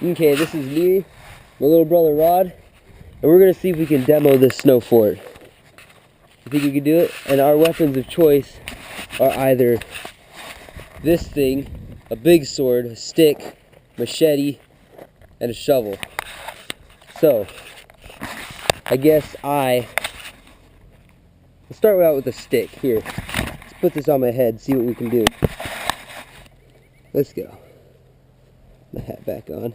Okay, this is me, my little brother Rod, and we're gonna see if we can demo this snow fort. I think we can do it, and our weapons of choice are either this thing, a big sword, a stick, machete, and a shovel. So, I guess let's start out with a stick. Here, let's put this on my head, see what we can do. Let's go. The hat back on.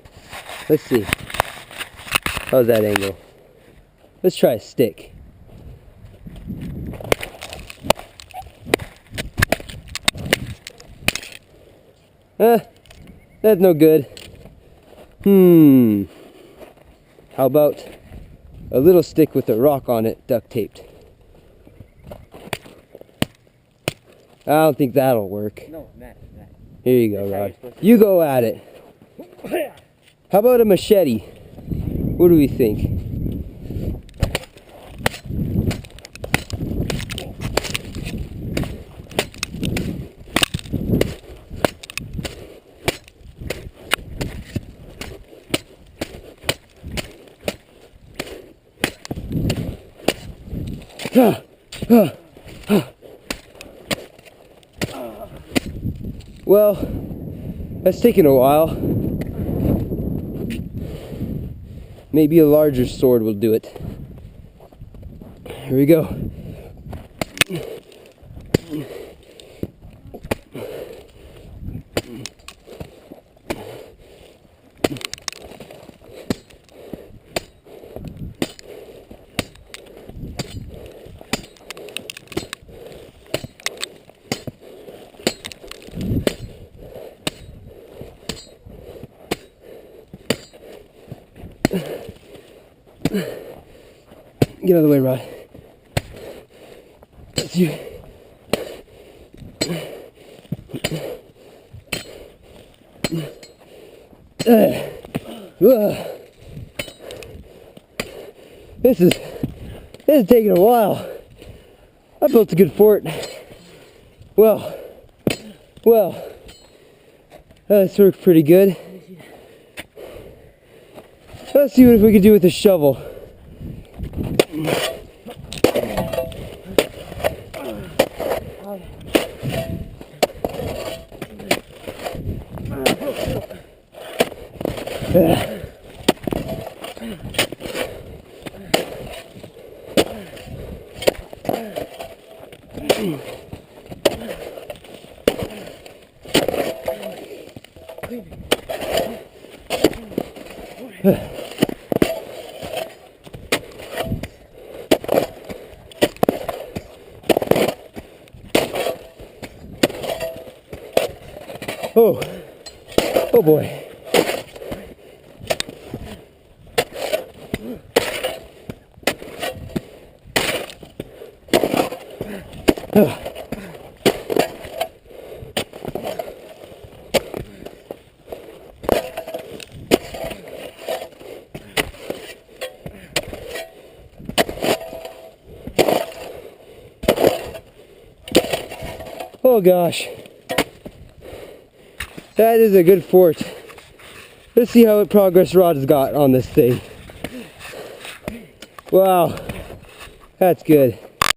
Let's see. How's that angle? Let's try a stick. That's no good. How about a little stick with a rock on it, duct taped? I don't think that'll work. No, Matt. Here you go, Rod. You go at it. How about a machete? What do we think? Well, that's taken a while. Maybe a larger sword will do it. Here we go. Get out of the way, Rod. That's you. This is taking a while. I built a good fort. Well, this worked pretty good. Let's see what we can do with a shovel. Oh boy. Oh gosh. That is a good fort. Let's see how much progress Rod's got on this thing. Wow, that's good.